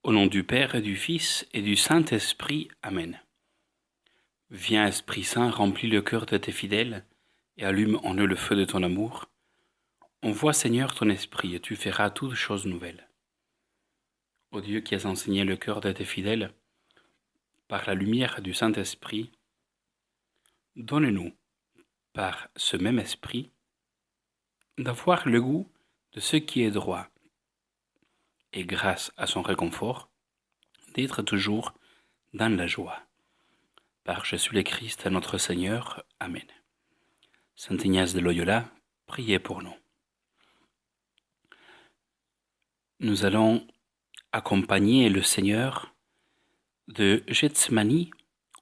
Au nom du Père et du Fils et du Saint-Esprit. Amen. Viens, Esprit Saint, remplis le cœur de tes fidèles et allume en eux le feu de ton amour. Envoie, Seigneur, ton Esprit et tu feras toutes choses nouvelles. Ô Dieu qui as enseigné le cœur de tes fidèles, par la lumière du Saint-Esprit, donne-nous, par ce même Esprit, d'avoir le goût de ce qui est droit et grâce à son réconfort, d'être toujours dans la joie. Par Jésus le Christ, notre Seigneur. Amen. Saint Ignace de Loyola, priez pour nous. Nous allons accompagner le Seigneur de Gethsémani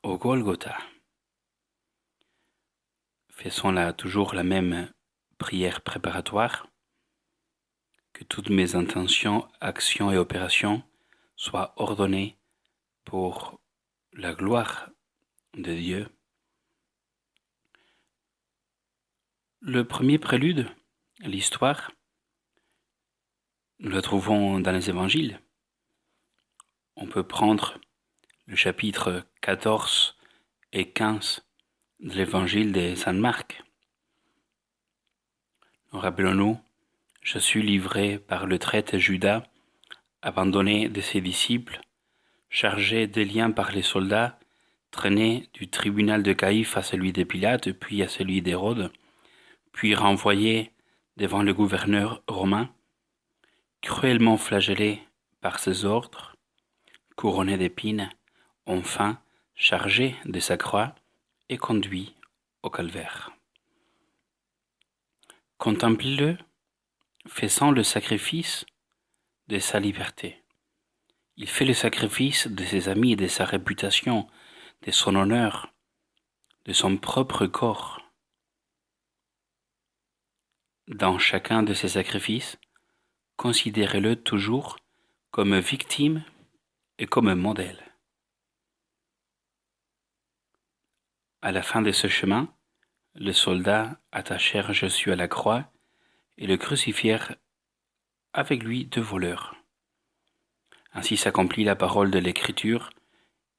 au Golgotha. Faisons là toujours la même prière préparatoire. Que toutes mes intentions, actions et opérations soient ordonnées pour la gloire de Dieu. Le premier prélude, l'histoire, nous le trouvons dans les évangiles. On peut prendre le chapitre 14 et 15 de l'évangile de Saint Marc. Rappelons-nous, Jésus livré par le traître Judas, abandonné de ses disciples, chargé des liens par les soldats, traîné du tribunal de Caïphe à celui de Pilate, puis à celui d'Hérode, puis renvoyé devant le gouverneur romain, cruellement flagellé par ses ordres, couronné d'épines, enfin chargé de sa croix et conduit au calvaire. Contemplez-le, faisant le sacrifice de sa liberté. Il fait le sacrifice de ses amis, de sa réputation, de son honneur, de son propre corps. Dans chacun de ces sacrifices, considérez-le toujours comme victime et comme modèle. À la fin de ce chemin, les soldats attachèrent Jésus à la croix et le crucifièrent avec lui 2 voleurs. Ainsi s'accomplit la parole de l'Écriture,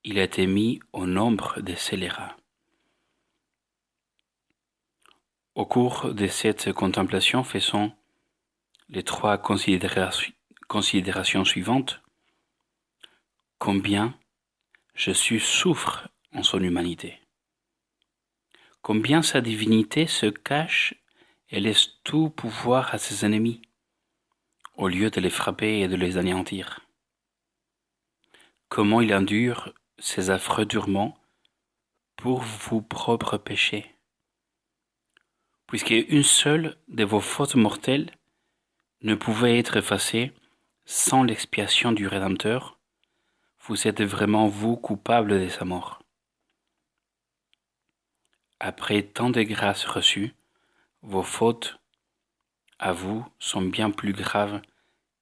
il a été mis au nombre des scélérats. Au cours de cette contemplation, faisons les 3 considérations suivantes. Combien Jésus souffre en son humanité. Combien sa divinité se cache et laisse tout pouvoir à ses ennemis, au lieu de les frapper et de les anéantir. Comment il endure ces affreux tourments pour vos propres péchés. Puisque une seule de vos fautes mortelles ne pouvait être effacée sans l'expiation du Rédempteur, vous êtes vraiment vous coupable de sa mort. Après tant de grâces reçues, vos fautes à vous sont bien plus graves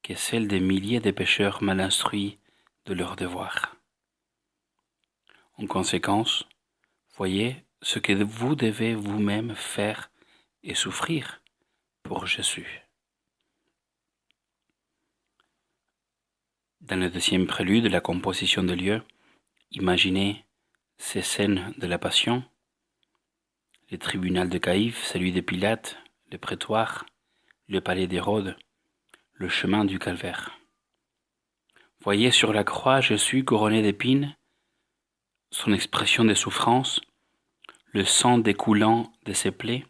que celles des milliers de pécheurs mal instruits de leur devoir. En conséquence, voyez ce que vous devez vous-même faire et souffrir pour Jésus. Dans le deuxième prélude, la composition de lieux, imaginez ces scènes de la Passion, le tribunal de Caïphe, celui de Pilate, le prétoire, le palais d'Hérode, le chemin du calvaire. Voyez sur la croix Jésus couronné d'épines, son expression de souffrance, le sang découlant de ses plaies.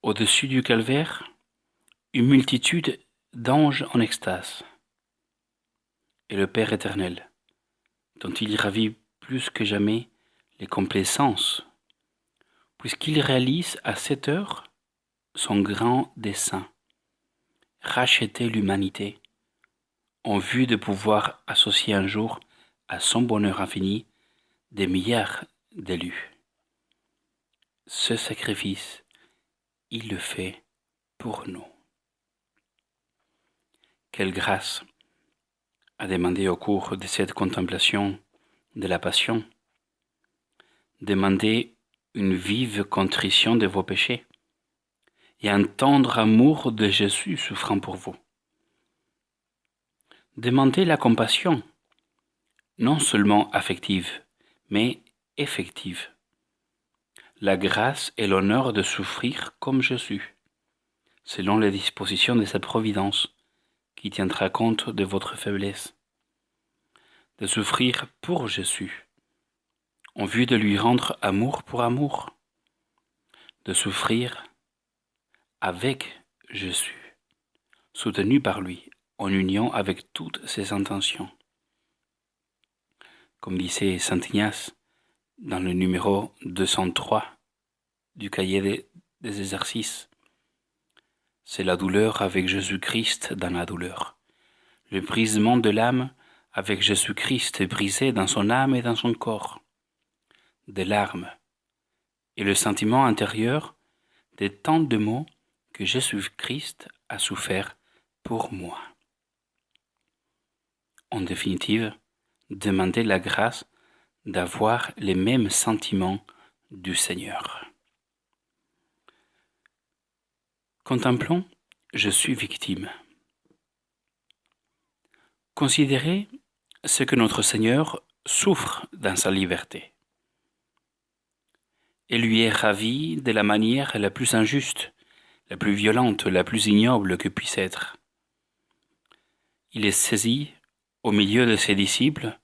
Au-dessus du calvaire, une multitude d'anges en extase. Et le Père éternel, dont il ravit plus que jamais les complaisances, puisqu'il réalise à cette heure son grand dessein, racheter l'humanité, en vue de pouvoir associer un jour à son bonheur infini des milliards d'élus. Ce sacrifice, il le fait pour nous. Quelle grâce à demander au cours de cette contemplation de la Passion. Demandez une vive contrition de vos péchés et un tendre amour de Jésus souffrant pour vous. Demandez la compassion, non seulement affective, mais effective. La grâce et l'honneur de souffrir comme Jésus, selon les dispositions de sa providence, qui tiendra compte de votre faiblesse. De souffrir pour Jésus, en vue de lui rendre amour pour amour. De souffrir avec Jésus, soutenu par lui, en union avec toutes ses intentions. Comme disait saint Ignace dans le numéro 203 du cahier des exercices, c'est la douleur avec Jésus-Christ dans la douleur. Le brisement de l'âme avec Jésus-Christ brisé dans son âme et dans son corps. Des larmes et le sentiment intérieur de tant de maux que Jésus-Christ a souffert pour moi. En définitive, demandez la grâce d'avoir les mêmes sentiments du Seigneur. Contemplons, je suis victime. Considérez ce que notre Seigneur souffre dans sa liberté. Et lui est ravi de la manière la plus injuste, la plus violente, la plus ignoble que puisse être. Il est saisi au milieu de ses disciples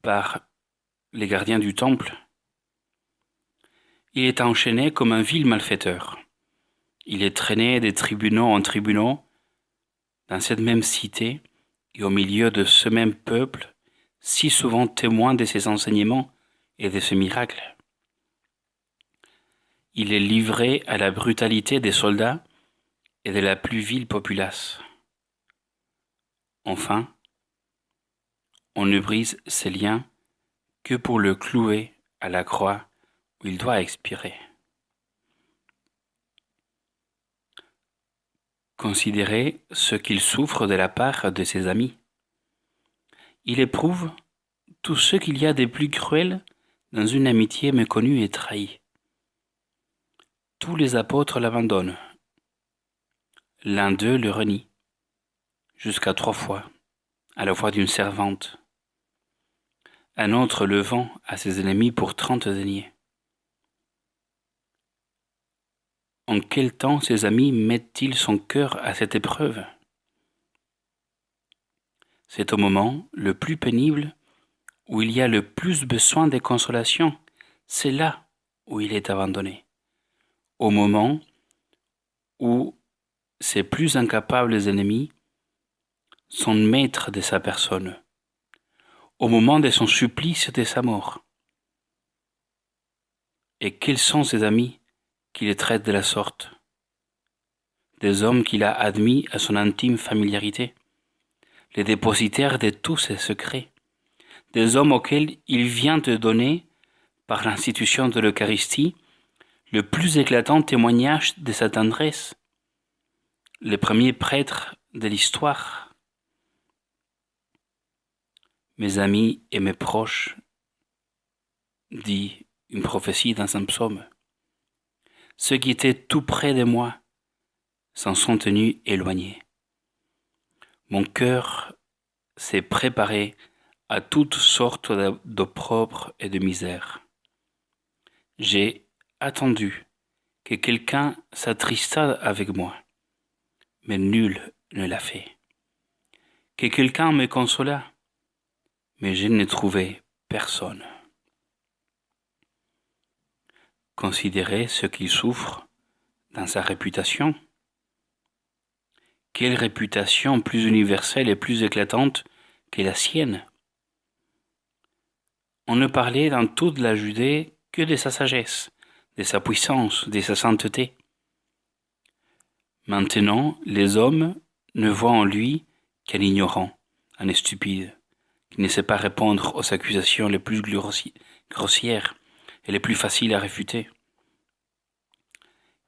par les gardiens du temple. Il est enchaîné comme un vil malfaiteur. Il est traîné des tribunaux en tribunaux dans cette même cité et au milieu de ce même peuple, si souvent témoin de ses enseignements et de ses miracles. Il est livré à la brutalité des soldats et de la plus vile populace. Enfin, on ne brise ses liens que pour le clouer à la croix où il doit expirer. Considérez ce qu'il souffre de la part de ses amis. Il éprouve tout ce qu'il y a de plus cruel dans une amitié méconnue et trahie. Tous les apôtres l'abandonnent. L'un d'eux le renie, jusqu'à 3 fois, à la voix d'une servante. Un autre le vend à ses ennemis pour 30 deniers. En quel temps ses amis mettent-ils son cœur à cette épreuve? C'est au moment le plus pénible où il y a le plus besoin de consolation. C'est là où il est abandonné. Au moment où ses plus incapables ennemis sont maîtres de sa personne. Au moment de son supplice et de sa mort. Et quels sont ses amis qui le traitent de la sorte? Des hommes qu'il a admis à son intime familiarité, les dépositaires de tous ses secrets, des hommes auxquels il vient de donner, par l'institution de l'Eucharistie, le plus éclatant témoignage de sa tendresse, les premiers prêtres de l'histoire. Mes amis et mes proches, dit une prophétie dans un psaume, ceux qui étaient tout près de moi s'en sont tenus éloignés. Mon cœur s'est préparé à toutes sortes d'opprobre et de misère. J'ai attendu que quelqu'un s'attristât avec moi, mais nul ne l'a fait. Que quelqu'un me consolât, mais je n'ai trouvé personne. Considérez ce qu'il souffre dans sa réputation. Quelle réputation plus universelle et plus éclatante que la sienne? On ne parlait dans toute la Judée que de sa sagesse, de sa puissance, de sa sainteté. Maintenant, les hommes ne voient en lui qu'un ignorant, un stupide, qui ne sait pas répondre aux accusations les plus grossières et les plus faciles à réfuter.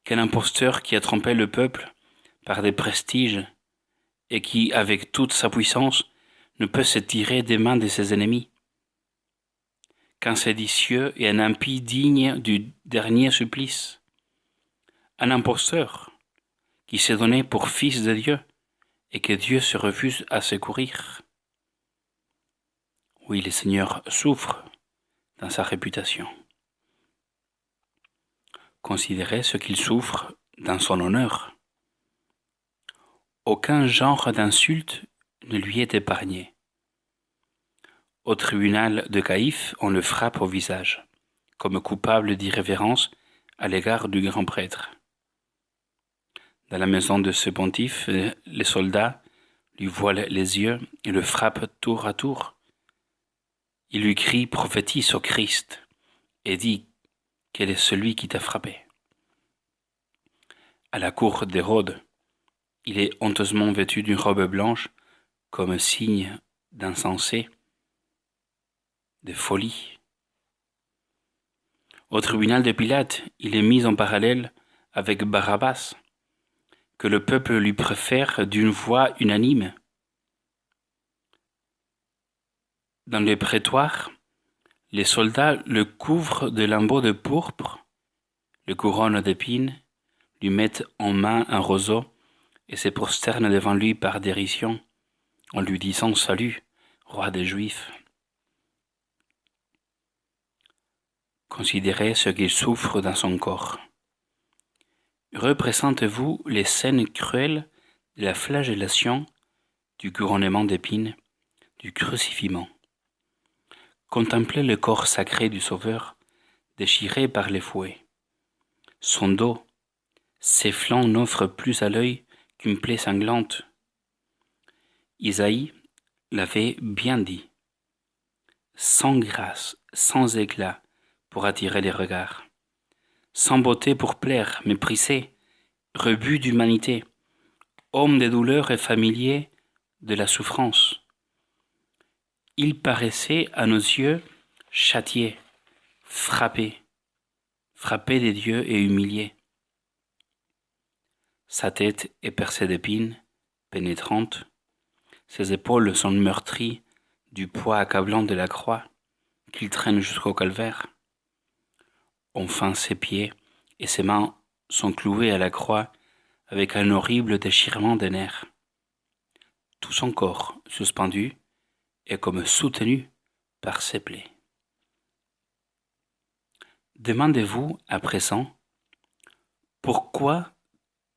Qu'un imposteur qui a trompé le peuple par des prestiges et qui, avec toute sa puissance, ne peut se tirer des mains de ses ennemis. Qu'un séditieux et un impie digne du dernier supplice. Un imposteur qui s'est donné pour fils de Dieu et que Dieu se refuse à secourir. Oui, le Seigneur souffre dans sa réputation. Considérez ce qu'il souffre dans son honneur. Aucun genre d'insulte ne lui est épargné. Au tribunal de Caïphe, on le frappe au visage, comme coupable d'irrévérence à l'égard du grand prêtre. Dans la maison de ce pontife, les soldats lui voilent les yeux et le frappent tour à tour. Il lui crie « Prophétise au Christ » et dit « Quel est celui qui t'a frappé ?» À la cour d'Hérode, il est honteusement vêtu d'une robe blanche comme signe d'insensé, de folie. Au tribunal de Pilate, il est mis en parallèle avec Barabbas, que le peuple lui préfère d'une voix unanime. Dans les prétoires, les soldats le couvrent de lambeaux de pourpre, le couronnent d'épines, lui mettent en main un roseau et se prosternent devant lui par dérision, en lui disant « Salut, roi des Juifs ». Considérez ce qu'il souffre dans son corps. Représentez-vous les scènes cruelles de la flagellation, du couronnement d'épines, du crucifiement. Contemplez le corps sacré du Sauveur, déchiré par les fouets. Son dos, ses flancs n'offrent plus à l'œil qu'une plaie sanglante. Isaïe l'avait bien dit, sans grâce, sans éclat pour attirer les regards, sans beauté pour plaire, méprisé, rebut d'humanité, homme des douleurs et familier de la souffrance. Il paraissait à nos yeux châtié, frappé des dieux et humilié. Sa tête est percée d'épines pénétrantes, ses épaules sont meurtries du poids accablant de la croix qu'il traîne jusqu'au calvaire. Enfin, ses pieds et ses mains sont cloués à la croix avec un horrible déchirement des nerfs. Tout son corps suspendu est comme soutenu par ses plaies. Demandez-vous à présent pourquoi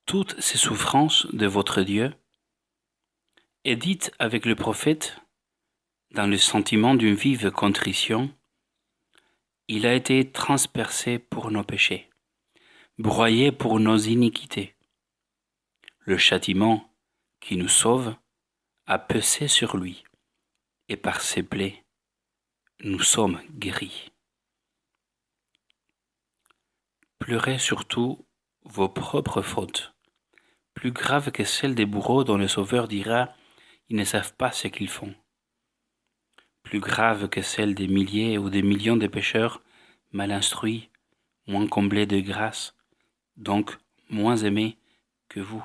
toutes ces souffrances de votre Dieu, et dites avec le prophète, dans le sentiment d'une vive contrition, il a été transpercé pour nos péchés, broyé pour nos iniquités. Le châtiment qui nous sauve a pesé sur lui, et par ses plaies, nous sommes guéris. Pleurez surtout vos propres fautes, plus graves que celles des bourreaux dont le Sauveur dira « ils ne savent pas ce qu'ils font », plus graves que celles des milliers ou des millions de pécheurs mal instruits, moins comblés de grâce, donc moins aimés que vous.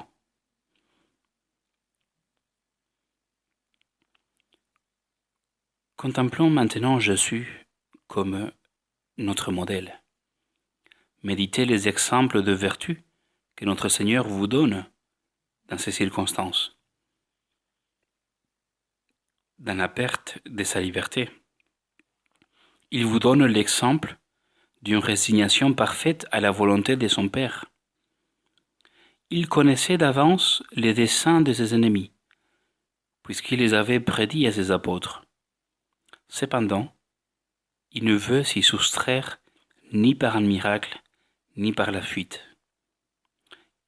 Contemplons maintenant Jésus comme notre modèle. Méditez les exemples de vertu que notre Seigneur vous donne dans ces circonstances. Dans la perte de sa liberté, il vous donne l'exemple d'une résignation parfaite à la volonté de son Père. Il connaissait d'avance les desseins de ses ennemis, puisqu'il les avait prédits à ses apôtres. Cependant, il ne veut s'y soustraire ni par un miracle, ni par la fuite.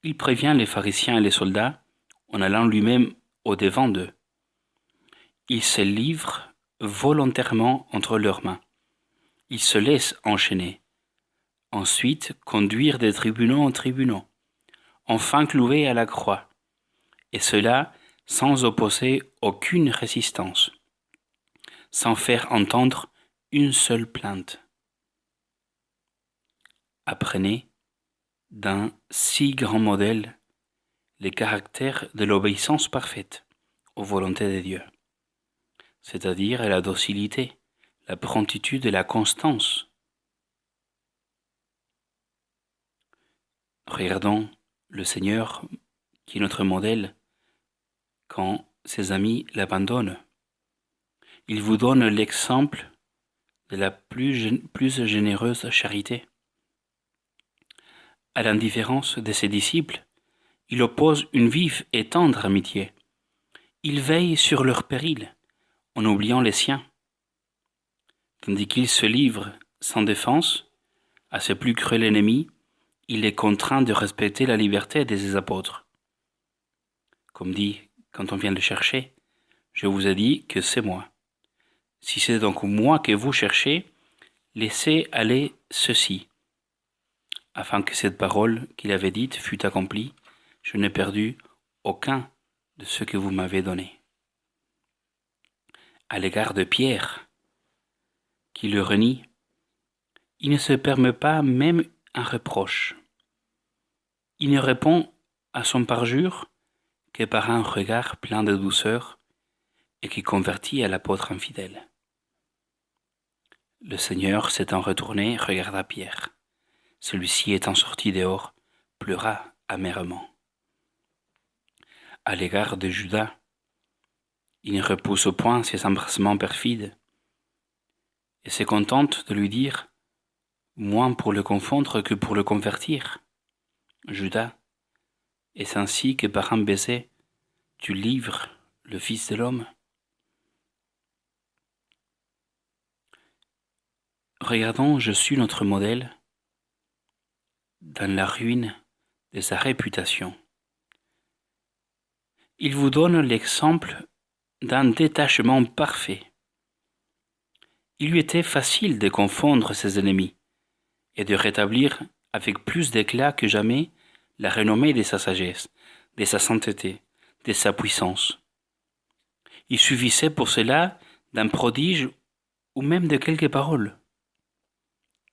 Il prévient les pharisiens et les soldats en allant lui-même au-devant d'eux. Il se livre volontairement entre leurs mains. Il se laisse enchaîner. Ensuite, conduire des tribunaux en tribunaux. Enfin cloué à la croix. Et cela sans opposer aucune résistance. Sans faire entendre une seule plainte. Apprenez, d'un si grand modèle, les caractères de l'obéissance parfaite aux volontés de Dieu, c'est-à-dire la docilité, la promptitude et la constance. Regardons le Seigneur, qui est notre modèle, quand ses amis l'abandonnent. Il vous donne l'exemple de la plus généreuse charité. À l'indifférence de ses disciples, il oppose une vive et tendre amitié. Il veille sur leurs périls, en oubliant les siens. Tandis qu'il se livre sans défense à ses plus cruels ennemis, il est contraint de respecter la liberté de ses apôtres. Comme dit quand on vient le chercher, je vous ai dit que c'est moi. Si c'est donc moi que vous cherchez, laissez aller ceci. Afin que cette parole qu'il avait dite fût accomplie, je n'ai perdu aucun de ce que vous m'avez donné. À l'égard de Pierre, qui le renie, il ne se permet pas même un reproche. Il ne répond à son parjure que par un regard plein de douceur et qui convertit à l'apôtre infidèle. Le Seigneur, s'étant retourné, regarda Pierre. Celui-ci, étant sorti dehors, pleura amèrement. À l'égard de Judas, il ne repousse point ses embrassements perfides et se contente de lui dire, moins pour le confondre que pour le convertir. Judas, est-ce ainsi que par un baiser, tu livres le Fils de l'homme? Regardons Jésus, notre modèle, dans la ruine de sa réputation. Il vous donne l'exemple d'un détachement parfait. Il lui était facile de confondre ses ennemis et de rétablir avec plus d'éclat que jamais la renommée de sa sagesse, de sa sainteté, de sa puissance. Il suffisait pour cela d'un prodige ou même de quelques paroles.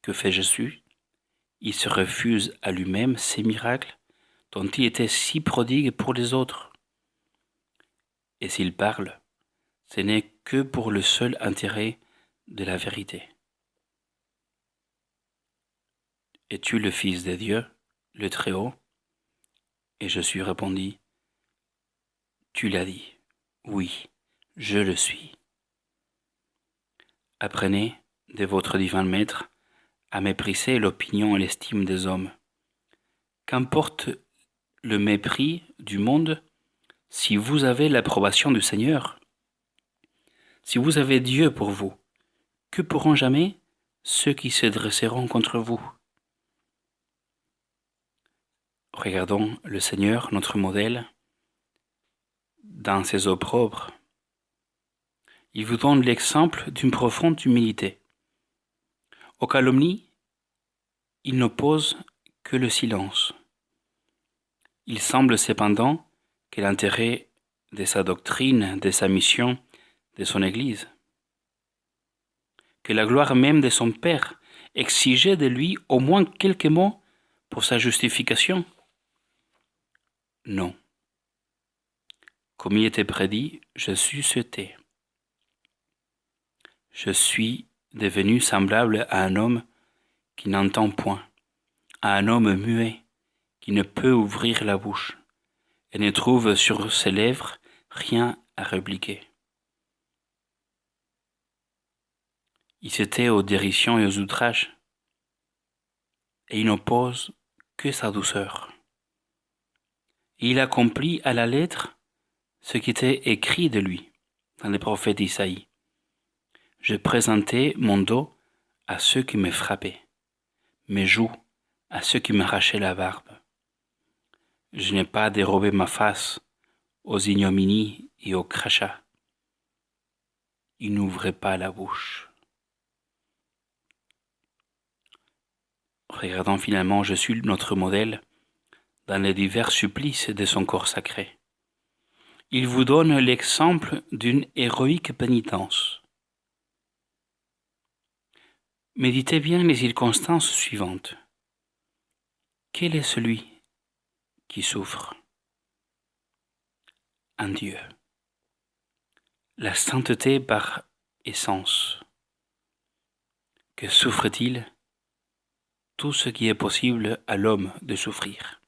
Que fait Jésus? Il se refuse à lui-même ces miracles dont il était si prodigue pour les autres. Et s'il parle, ce n'est que pour le seul intérêt de la vérité. Es-tu le Fils de Dieu, le Très-Haut? Et Jésus répondit, tu l'as dit, oui, je le suis. Apprenez de votre divin Maître à mépriser l'opinion et l'estime des hommes. Qu'importe le mépris du monde si vous avez l'approbation du Seigneur? Si vous avez Dieu pour vous, que pourront jamais ceux qui se dresseront contre vous? Regardons le Seigneur, notre modèle, dans ses opprobres. Il vous donne l'exemple d'une profonde humilité. Aux calomnies, il n'oppose que le silence. Il semble cependant que l'intérêt de sa doctrine, de sa mission, de son Église, que la gloire même de son Père exigeait de lui au moins quelques mots pour sa justification. Non. Comme il était prédit, Jésus se tait. Je suis devenu semblable à un homme qui n'entend point, à un homme muet qui ne peut ouvrir la bouche et ne trouve sur ses lèvres rien à répliquer. Il se tait aux dérisions et aux outrages, et il n'oppose que sa douceur. Et il accomplit à la lettre ce qui était écrit de lui dans le prophète Isaïe. Je présentais mon dos à ceux qui me frappaient, mes joues à ceux qui m'arrachaient la barbe. Je n'ai pas dérobé ma face aux ignominies et aux crachats. Il n'ouvrait pas la bouche. Regardons finalement Jésus, notre modèle, dans les divers supplices de son corps sacré. Il vous donne l'exemple d'une héroïque pénitence. Méditez bien les circonstances suivantes. Quel est celui qui souffre? Un Dieu. La sainteté par essence. Que souffre-t-il? Tout ce qui est possible à l'homme de souffrir.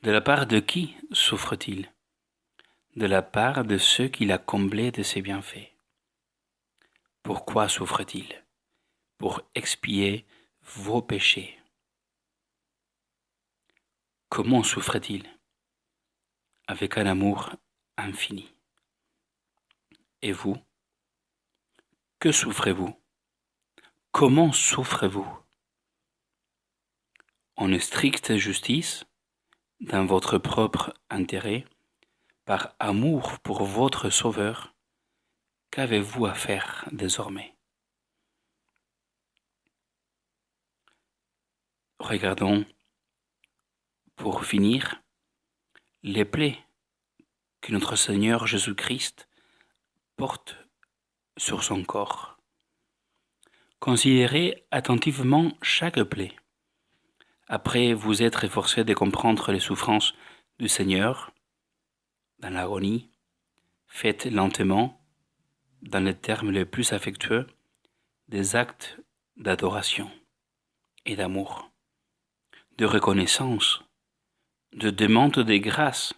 De la part de qui souffre-t-il? de la part de ceux qu'il a comblés de ses bienfaits. Pourquoi souffre-t-il? Pour expier vos péchés. Comment souffre-t-il? Avec un amour infini. Et vous? Que souffrez-vous? Comment souffrez-vous? En stricte justice, dans votre propre intérêt, par amour pour votre Sauveur, qu'avez-vous à faire désormais? Regardons, pour finir, les plaies que notre Seigneur Jésus-Christ porte sur son corps. Considérez attentivement chaque plaie. Après vous être efforcé de comprendre les souffrances du Seigneur, dans l'agonie, faites lentement, dans les termes les plus affectueux, des actes d'adoration et d'amour, de reconnaissance, de demande de grâce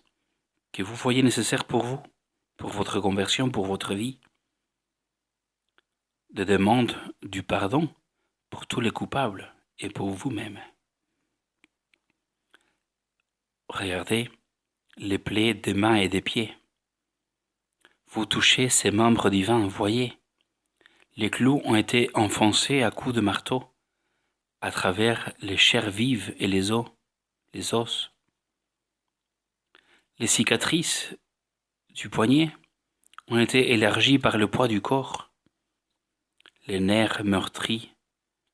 que vous voyez nécessaire pour vous, pour votre conversion, pour votre vie, de demande du pardon pour tous les coupables et pour vous-même. Regardez les plaies des mains et des pieds. Vous touchez ces membres divins, voyez. Les clous ont été enfoncés à coups de marteau à travers les chairs vives et les os. Les cicatrices du poignet ont été élargies par le poids du corps. Les nerfs meurtris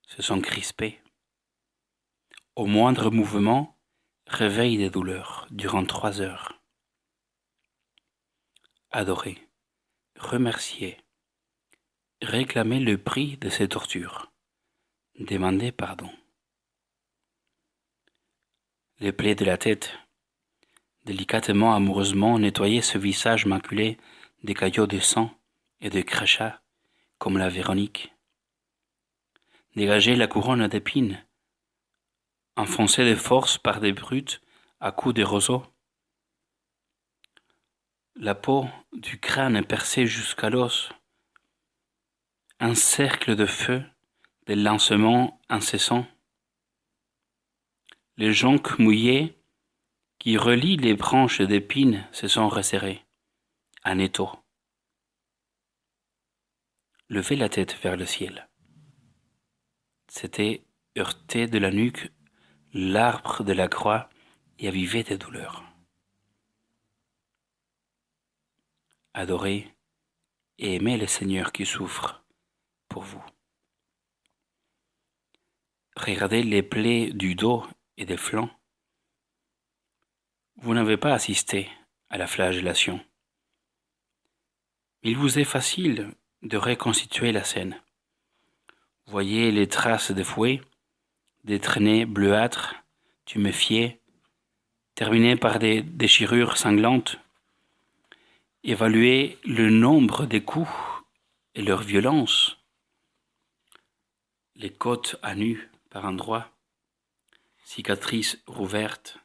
se sont crispés. Au moindre mouvement, réveil des douleurs durant 3 heures. Adorez, remerciez, réclamez le prix de ces tortures, demandez pardon. Les plaies de la tête, délicatement, amoureusement, nettoyez ce visage maculé des caillots de sang et de crachats, comme la Véronique. Dégagez la couronne d'épines, enfoncée de force par des brutes à coups de roseaux. La peau du crâne percée jusqu'à l'os, un cercle de feu, des lancements incessants. Les joncs mouillés qui relient les branches d'épines se sont resserrés, en étau. Levez la tête vers le ciel. C'était heurté de la nuque l'arbre de la croix et avivé des douleurs. Adorez et aimez le Seigneur qui souffre pour vous. Regardez les plaies du dos et des flancs. Vous n'avez pas assisté à la flagellation. Il vous est facile de reconstituer la scène. Voyez les traces de fouet, des traînées bleuâtres, tuméfiées, terminées par des déchirures sanglantes. Évaluez le nombre des coups et leur violence. Les côtes à nu par endroits, cicatrices rouvertes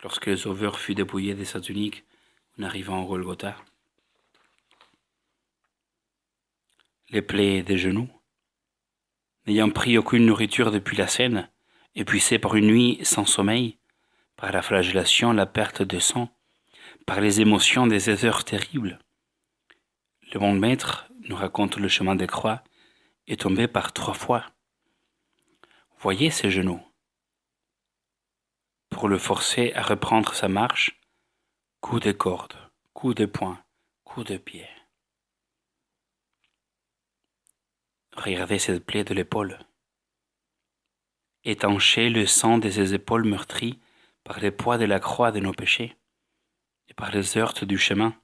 lorsque le Sauveur fut dépouillé de sa tunique en arrivant au Golgotha. Les plaies des genoux, n'ayant pris aucune nourriture depuis la scène, épuisés par une nuit sans sommeil, par la flagellation, la perte de sang, par les émotions des heures terribles. Le bon maître, nous raconte le chemin des croix, est tombé par 3 fois. Voyez ses genoux. Pour le forcer à reprendre sa marche, coup de corde, coup de poing, coup de pied. Regardez cette plaie de l'épaule. Étancher le sang de ses épaules meurtries par le poids de la croix de nos péchés et par les heurts du chemin.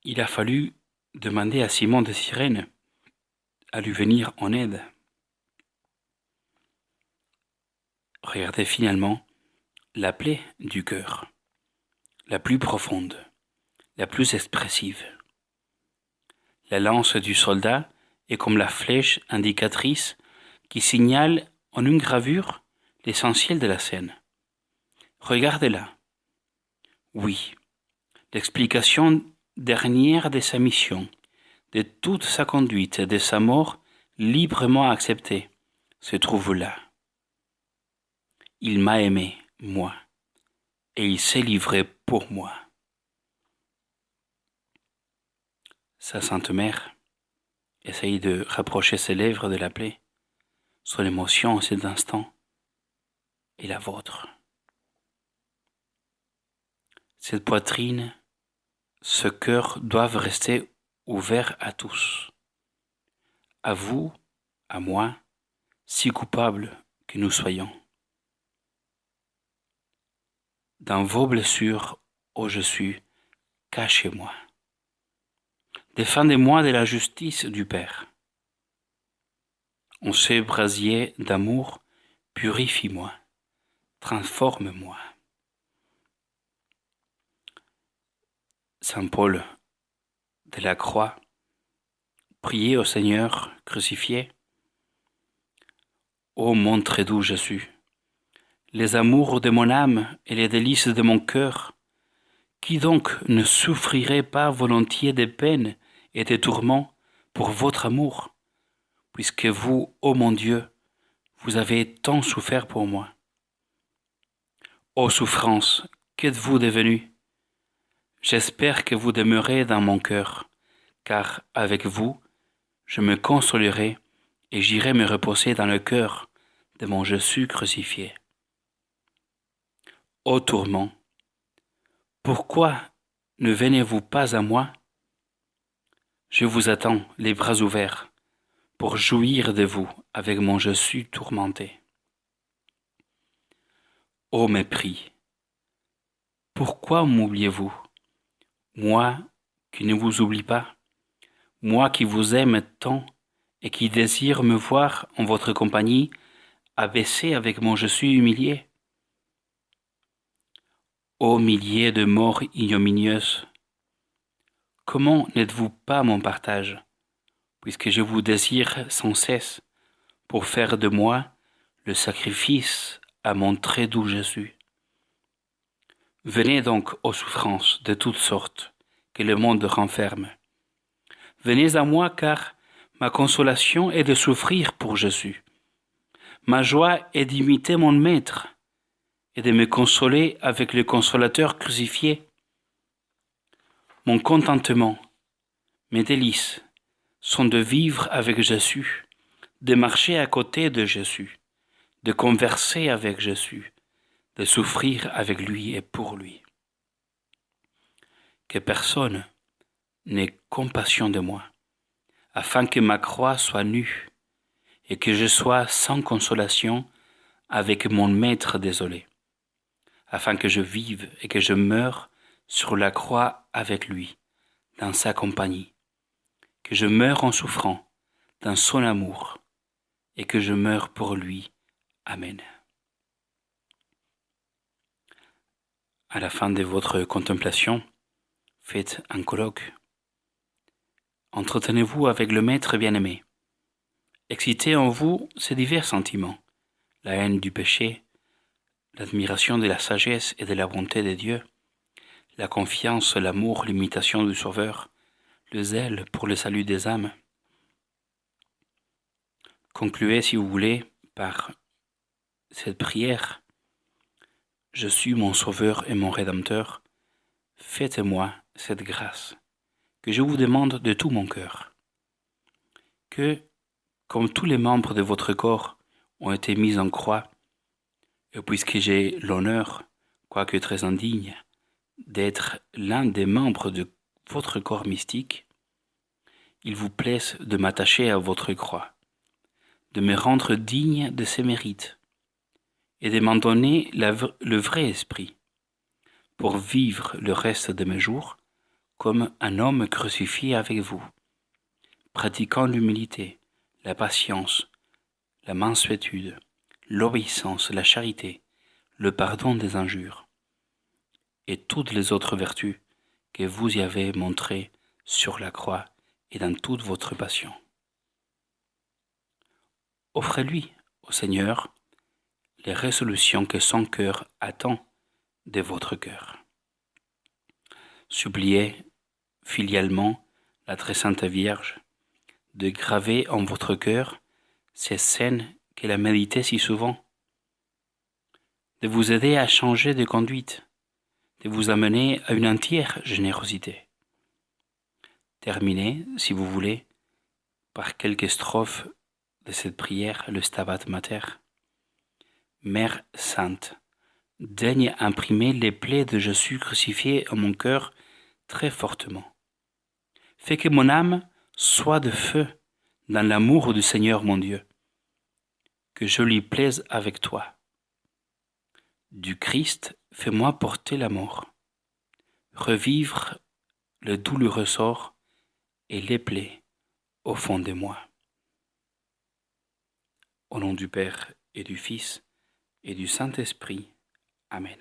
Il a fallu demander à Simon de Cyrène à lui venir en aide. Regardez finalement la plaie du cœur, la plus profonde, la plus expressive. La lance du soldat est comme la flèche indicatrice qui signale en une gravure l'essentiel de la scène. Regardez-la. Oui, L'explication dernière de sa mission, de toute sa conduite et de sa mort librement acceptée, se trouve là. Il m'a aimé, moi, et il s'est livré pour moi. Sa Sainte Mère essaye de rapprocher ses lèvres de la plaie. Son émotion en cet instant est la vôtre. Cette poitrine, ce cœur doivent rester ouverts à tous. À vous, à moi, si coupables que nous soyons. Dans vos blessures, ô je suis, cachez-moi. Défendez-moi de la justice du Père. En ce brasier d'amour, purifie-moi, transforme-moi. Saint Paul de la Croix, priez au Seigneur crucifié. Ô mon très doux Jésus, les amours de mon âme et les délices de mon cœur, qui donc ne souffrirait pas volontiers des peines et des tourments pour votre amour, puisque vous, ô mon Dieu, vous avez tant souffert pour moi. Ô souffrance, qu'êtes-vous devenue? J'espère que vous demeurez dans mon cœur, car avec vous, je me consolerai et j'irai me reposer dans le cœur de mon Jésus crucifié. Ô tourment, pourquoi ne venez-vous pas à moi? Je vous attends, les bras ouverts, pour jouir de vous avec mon Jésus tourmenté. Ô mépris, pourquoi m'oubliez-vous? Moi qui ne vous oublie pas, moi qui vous aime tant et qui désire me voir en votre compagnie, abaissé avec mon Jésus humilié. Ô milliers de morts ignominieuses, comment n'êtes-vous pas mon partage, puisque je vous désire sans cesse pour faire de moi le sacrifice à mon très doux Jésus. Venez donc aux souffrances de toutes sortes que le monde renferme. Venez à moi car ma consolation est de souffrir pour Jésus. Ma joie est d'imiter mon Maître et de me consoler avec le Consolateur crucifié. Mon contentement, mes délices sont de vivre avec Jésus, de marcher à côté de Jésus, de converser avec Jésus, de souffrir avec lui et pour lui. Que personne n'ait compassion de moi, afin que ma croix soit nue et que je sois sans consolation avec mon Maître désolé, afin que je vive et que je meure sur la croix avec lui, dans sa compagnie, que je meure en souffrant dans son amour et que je meure pour lui. Amen. À la fin de votre contemplation, faites un colloque. Entretenez-vous avec le Maître bien-aimé. Excitez en vous ces divers sentiments, la haine du péché, l'admiration de la sagesse et de la bonté de Dieu, la confiance, l'amour, l'imitation du Sauveur, le zèle pour le salut des âmes. Concluez, si vous voulez, par cette prière. Je suis mon Sauveur et mon Rédempteur. Faites-moi cette grâce que je vous demande de tout mon cœur. Que, comme tous les membres de votre corps ont été mis en croix, et puisque j'ai l'honneur, quoique très indigne, d'être l'un des membres de votre corps mystique, il vous plaise de m'attacher à votre croix, de me rendre digne de ses mérites, et de m'en donner le vrai esprit, pour vivre le reste de mes jours comme un homme crucifié avec vous, pratiquant l'humilité, la patience, la mansuétude, l'obéissance, la charité, le pardon des injures, et toutes les autres vertus que vous y avez montrées sur la croix et dans toute votre passion. Offrez-lui, au Seigneur, les résolutions que son cœur attend de votre cœur. suppliez filialement la très sainte Vierge de graver en votre cœur ces scènes qu'elle a méditées si souvent, de vous aider à changer de conduite, de vous amener à une entière générosité. Terminez, si vous voulez, par quelques strophes de cette prière, le Stabat Mater. Mère sainte, daigne imprimer les plaies de Jésus crucifié en mon cœur très fortement. Fais que mon âme soit de feu dans l'amour du Seigneur mon Dieu, que je lui plaise avec toi. Du Christ, fais-moi porter la mort, revivre le douloureux sort et les plaies au fond de moi. Au nom du Père et du Fils et du Saint-Esprit. Amen.